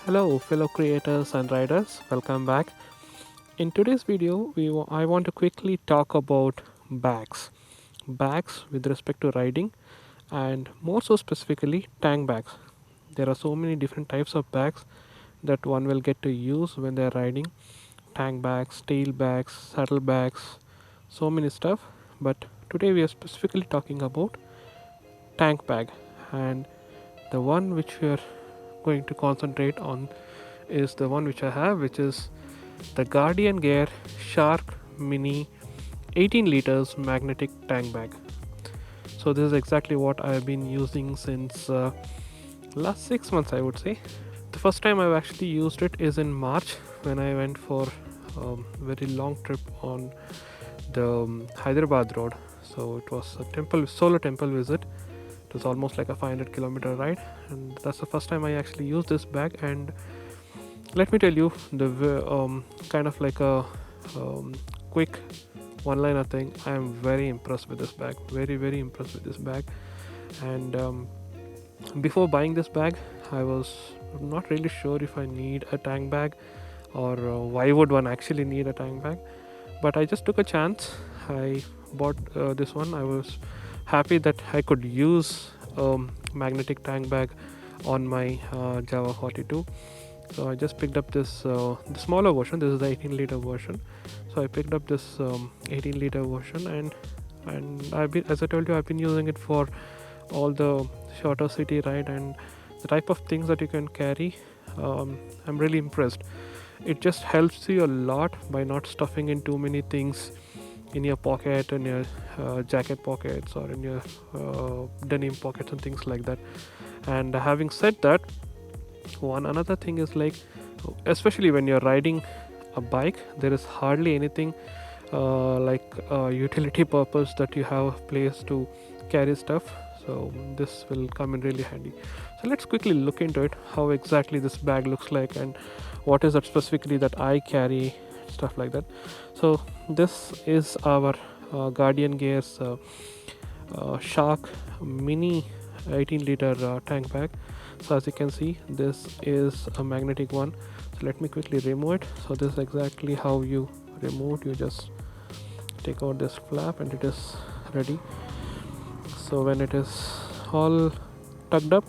Hello fellow creators and riders, welcome back. In today's video, I want to quickly talk about bags. Bags with respect to riding and more so specifically tank bags. There are so many different types of bags that one will get to use when they're riding. Tank bags, tail bags, saddle bags, so many stuff. But today we are specifically talking about tank bag, and the one which we are going to concentrate on is the one which I have, which is the GuardianGear Shark Mini 18 liters magnetic tank bag. So this is exactly what I have been using since last 6 months, I would say. The first time I've actually used it is in March when I went for a very long trip on the Hyderabad road. So it was a solo temple visit. It was almost like a 500-kilometer ride, and that's the first time I actually used this bag. And let me tell you, the kind of like a quick one-liner thing. I am very impressed with this bag. Very impressed with this bag. And before buying this bag, I was not really sure if I need a tank bag or why would one actually need a tank bag. But I just took a chance. I bought this one. I was happy that I could use a magnetic tank bag on my Jawa 42. So I just picked up this the smaller version. This is the 18-liter version. So I picked up this 18-liter version, and I've been, as I told you, I've been using it for all the shorter city ride and the type of things that you can carry. I'm really impressed. It just helps you a lot by not stuffing in too many things in your pocket, in your jacket pockets, or in your denim pockets and things like that. And having said that, another thing is, like, especially when you're riding a bike, there is hardly anything like utility purpose that you have a place to carry stuff. So this will come in really handy. So let's quickly look into it, how exactly this bag looks like and what is it specifically that I carry, stuff like that. So this is our GuardianGears Shark Mini 18-liter tank bag. So as you can see, this is a magnetic one. So let me quickly remove it. So this is exactly how you remove it. You just take out this flap and it is ready. So when it is all tucked up,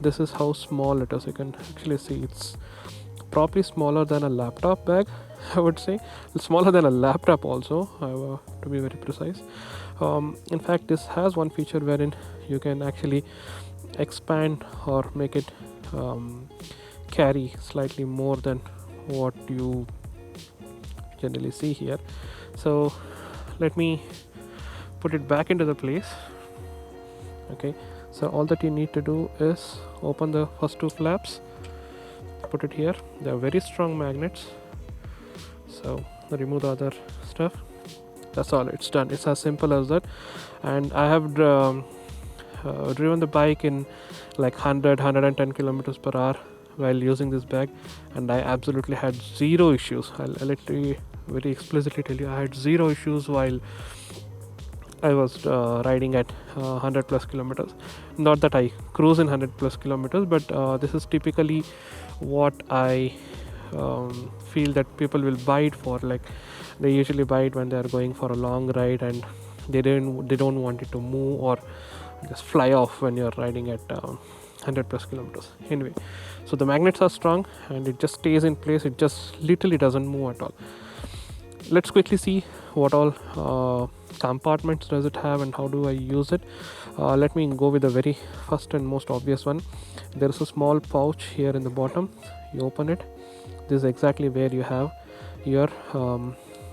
this is how small it is. You can actually see it's probably smaller than a laptop bag, I would say. It's smaller than a laptop also, to be very precise. In fact, this has one feature wherein you can actually expand or make it carry slightly more than what you generally see here. So let me put it back into the place. Okay, so all that you need to do is open the first two flaps, put it here. They are very strong magnets. So remove the other stuff. That's all, it's done. It's as simple as that. And I have driven the bike in like 110 kilometers per hour while using this bag, and I absolutely had zero issues. I'll literally very explicitly tell you, I had zero issues while I was riding at 100 plus kilometers. Not that I cruise in 100 plus kilometers, but this is typically what I feel that people will buy it for. Like, they usually buy it when they are going for a long ride and they don't want it to move or just fly off when you're riding at 100 plus kilometers. Anyway, so the magnets are strong and it just stays in place. It just literally doesn't move at all. Let's quickly see what all compartments does it have and how do I use it. Let me go with the very first and most obvious one. There is a small pouch here in the bottom. You open it. This is exactly where you have your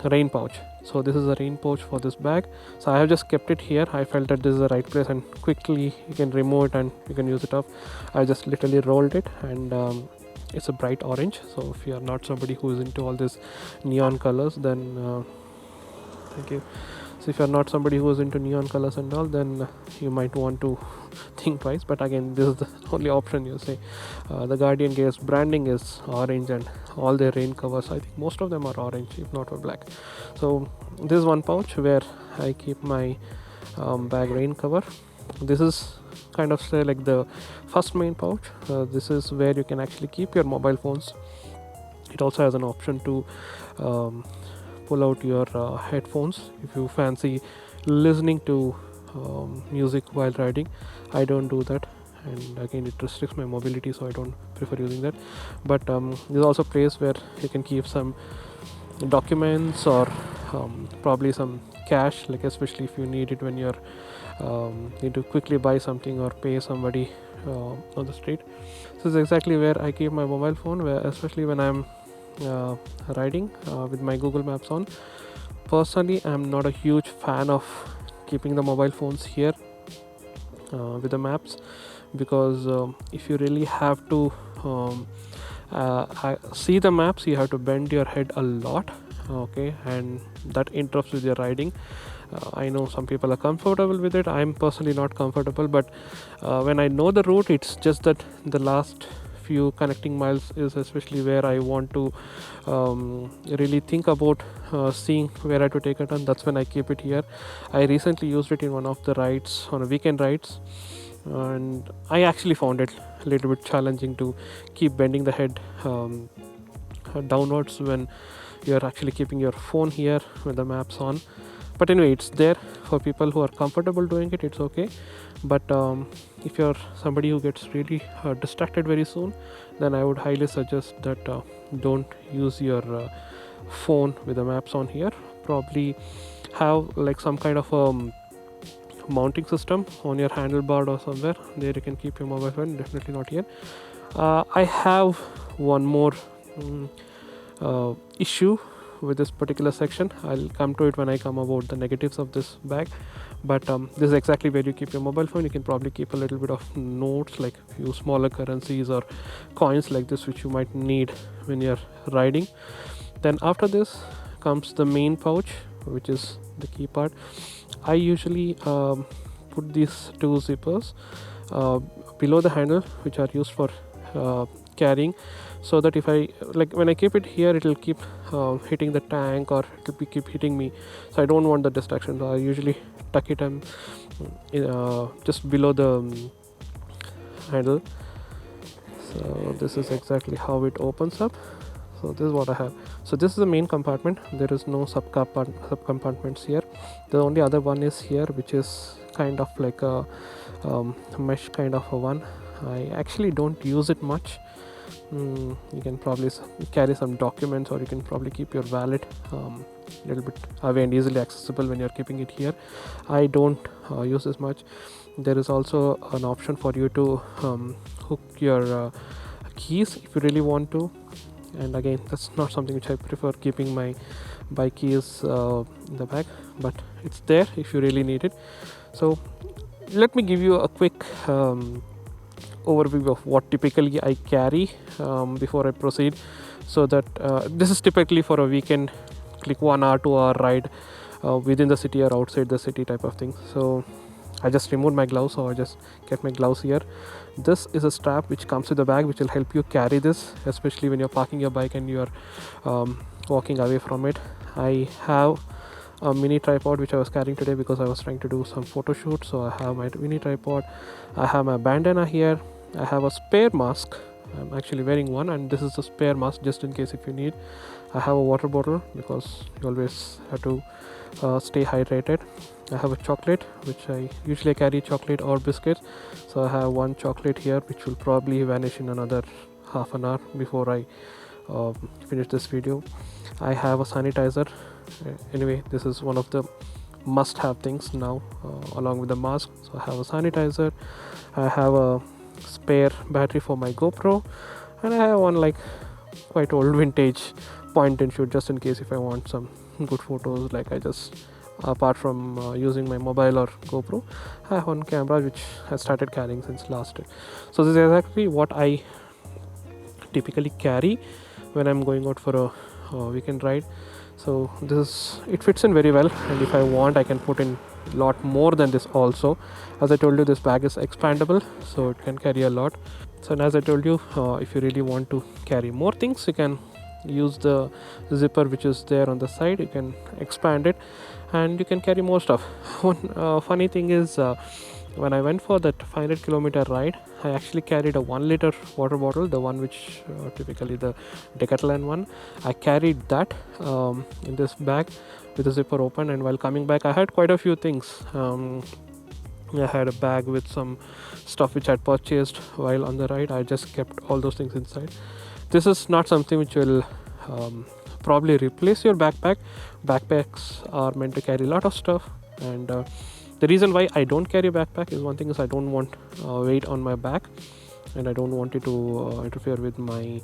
rain pouch. So this is a rain pouch for this bag. So I have just kept it here. I felt that this is the right place, and quickly you can remove it and you can use it off. I just literally rolled it, and it's a bright orange. So if you are not somebody who is into all these neon colors, then thank you. So if you're not somebody who is into neon colors and all, then you might want to think twice. But again, this is the only option you say. The GuardianGears branding is orange, and all their rain covers, I think most of them are orange, if not black. So this is one pouch where I keep my bag rain cover. This is kind of say like the first main pouch. This is where you can actually keep your mobile phones. It also has an option to um, pull out your headphones if you fancy listening to music while riding. I don't do that, and again it restricts my mobility, so I don't prefer using that. But there's also a place where you can keep some documents or probably some cash, like especially if you need it when you're need to quickly buy something or pay somebody on the street. So this is exactly where I keep my mobile phone, where especially when I'm uh, riding with my Google Maps on. Personally, I'm not a huge fan of keeping the mobile phones here with the maps, because if you really have to see the maps, you have to bend your head a lot, okay, and that interrupts with your riding. I know some people are comfortable with it. I'm personally not comfortable, but when I know the route, it's just that the last few connecting miles is especially where I want to really think about seeing where I have to take it, and that's when I keep it here. I recently used it in one of the rides, on a weekend rides, and I actually found it a little bit challenging to keep bending the head downwards when you're actually keeping your phone here with the maps on. But anyway, it's there for people who are comfortable doing it. It's okay. But if you're somebody who gets really distracted very soon, then I would highly suggest that don't use your phone with the maps on here. Probably have like some kind of mounting system on your handlebar or somewhere. There you can keep your mobile phone. Definitely not here. I have one more issue with this particular section. I'll come to it when I come about the negatives of this bag. But this is exactly where you keep your mobile phone. You can probably keep a little bit of notes, like a few smaller currencies or coins like this, which you might need when you're riding. Then after this comes the main pouch, which is the key part. I usually put these two zippers below the handle, which are used for carrying, so that if I like when I keep it here, it will keep hitting the tank, or it will keep hitting me. So I don't want the distraction. So I usually tuck it just below the handle. So this is exactly how it opens up. So this is what I have. So this is the main compartment. There is no sub compartments here. The only other one is here, which is kind of like a mesh kind of a one. I actually don't use it much. You can probably carry some documents, or you can probably keep your wallet a little bit away and easily accessible when you're keeping it here. I don't use this much. There is also an option for you to hook your keys if you really want to, and again, that's not something which I prefer, keeping my bike keys in the bag, but it's there if you really need it. So let me give you a quick overview of what typically I carry before I proceed. So that this is typically for a weekend, like 1 hour 2 hour ride within the city or outside the city type of thing. So I just removed my gloves, so I just kept my gloves here. This is a strap which comes with the bag, which will help you carry this, especially when you're parking your bike and you're walking away from it. I have a mini tripod which I was carrying today because I was trying to do some photo shoot. So I have my mini tripod, I have my bandana here, I have a spare mask. I'm actually wearing one, and this is a spare mask just in case if you need. I have a water bottle because you always have to stay hydrated. I have a chocolate, which I usually carry chocolate or biscuits. So I have one chocolate here, which will probably vanish in another half an hour before I finish this video. I have a sanitizer. Anyway, this is one of the must-have things now, along with the mask. So I have a sanitizer. I have a spare battery for my GoPro, and I have one like quite old vintage point and shoot, just in case if I want some good photos. Like I just, apart from using my mobile or GoPro, I have one camera which I started carrying since last year. So this is exactly what I typically carry when I'm going out for a weekend ride. So it fits in very well, and if I want, I can put in a lot more than this also. As I told you, this bag is expandable, so it can carry a lot. So as I told you, if you really want to carry more things, you can use the zipper which is there on the side. You can expand it and you can carry more stuff. One funny thing is, when I went for that 500-kilometer ride, I actually carried a 1-liter water bottle, the one which typically the Decathlon one. I carried that in this bag with the zipper open, and while coming back I had quite a few things. I had a bag with some stuff which I had purchased while on the ride. I just kept all those things inside. This is not something which will probably replace your backpack. Backpacks are meant to carry a lot of stuff, and the reason why I don't carry a backpack is, one thing is I don't want weight on my back, and I don't want it to interfere with my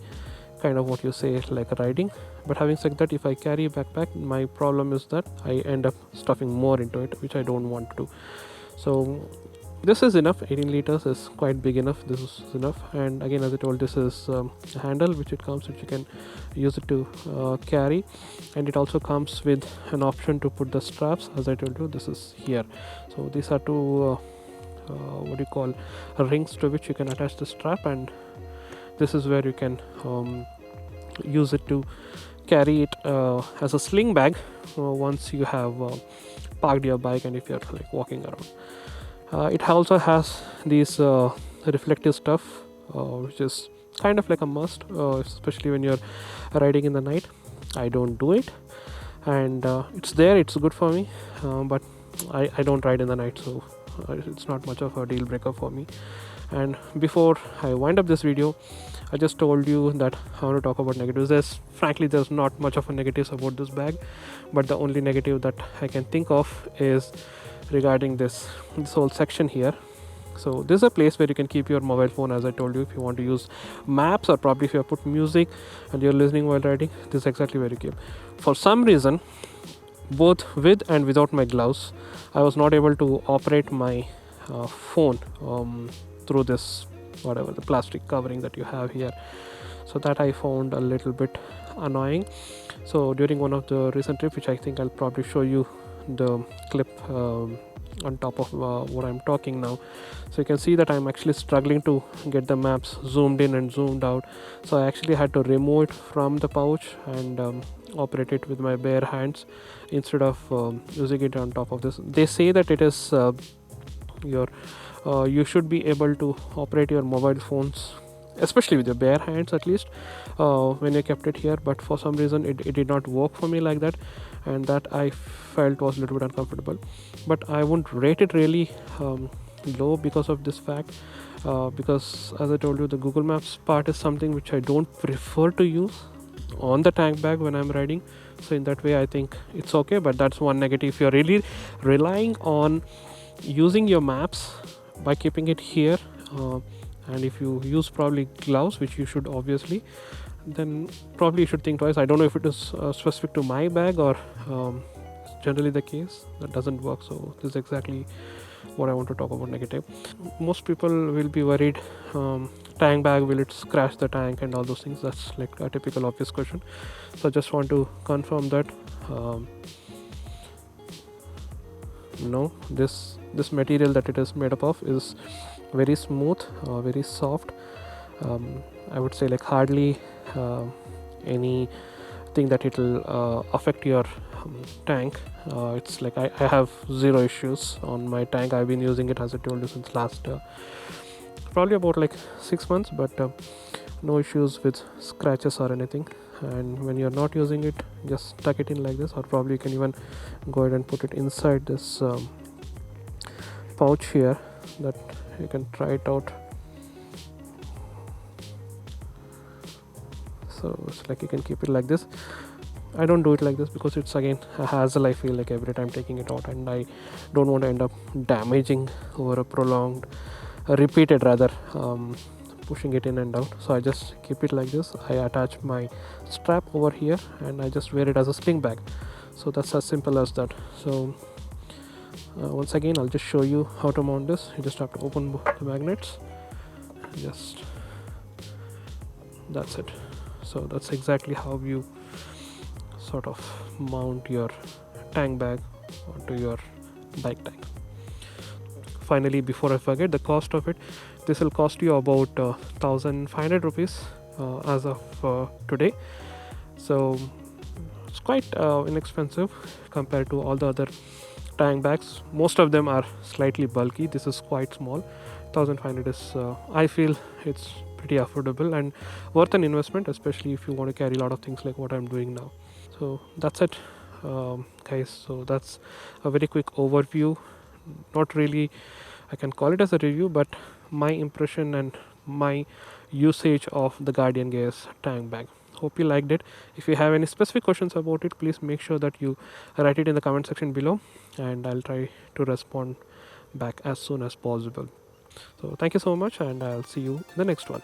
kind of what you say like riding. But having said that, if I carry a backpack, my problem is that I end up stuffing more into it, which I don't want to. So this is enough. 18 liters is quite big enough. This is enough. And again, as I told, this is a handle which it comes, which you can use it to carry, and it also comes with an option to put the straps. As I told you, this is here. So these are two what do you call rings to which you can attach the strap, and this is where you can use it to carry it as a sling bag once you have parked your bike, and if you're like walking around. It also has these reflective stuff, which is kind of like a must, especially when you're riding in the night. I don't do it, and it's there, it's good for me, but I don't ride in the night, so it's not much of a deal breaker for me. And before I wind up this video, I just told you that I want to talk about negatives. Frankly, there's not much of a negatives about this bag, but the only negative that I can think of is regarding this whole section here. So this is a place where you can keep your mobile phone, as I told you. If you want to use maps, or probably if you have put music and you're listening while riding, this is exactly where you keep. For some reason, both with and without my gloves, I was not able to operate my phone through this, whatever, the plastic covering that you have here. So that I found a little bit annoying. So during one of the recent trips, which I think I'll probably show you the clip on top of what I'm talking now, so you can see that I'm actually struggling to get the maps zoomed in and zoomed out. So I actually had to remove it from the pouch and operate it with my bare hands instead of using it on top of this. They say that it is you should be able to operate your mobile phones, especially with your bare hands at least, when you kept it here, but for some reason it did not work for me like that, and that I felt was a little bit uncomfortable. But I wouldn't rate it really low because of this fact, because as I told you, the Google Maps part is something which I don't prefer to use on the tank bag when I'm riding. So in that way I think it's okay, but that's one negative. If you're really relying on using your maps by keeping it here, and if you use probably gloves, which you should obviously, then probably you should think twice. I don't know if it is specific to my bag or generally the case that doesn't work. So this is exactly what I want to talk about negative. Most people will be worried, tank bag, will it scratch the tank and all those things. That's like a typical obvious question. So I just want to confirm that no, this material that it is made up of is very smooth, very soft. I would say like hardly anything that it will affect your tank. It's like I have zero issues on my tank. I've been using it, as I told you, since last probably about like 6 months, but no issues with scratches or anything. And when you're not using it, just tuck it in like this, or probably you can even go ahead and put it inside this pouch here, that you can try it out. So it's like you can keep it like this. I don't do it like this because it's again a hassle, I feel like, every time taking it out, and I don't want to end up damaging over a prolonged repeated rather pushing it in and out. So I just keep it like this. I attach my strap over here and I just wear it as a sling bag. So that's as simple as that. So once again, I'll just show you how to mount this. You just have to open the magnets, just that's it. So that's exactly how you sort of mount your tank bag onto your bike tank. Finally, before I forget, the cost of it, this will cost you about 1,500 rupees as of today. So it's quite inexpensive compared to all the other tank bags. Most of them are slightly bulky. This is quite small. 1500 is, I feel it's pretty affordable and worth an investment, especially if you want to carry a lot of things like what I'm doing now. So that's it, guys. So that's a very quick overview. Not really, I can call it as a review, but my impression and my usage of the GuardianGears tank bag. Hope you liked it. If you have any specific questions about it, please make sure that you write it in the comment section below, and I'll try to respond back as soon as possible. So thank you so much, and I'll see you in the next one.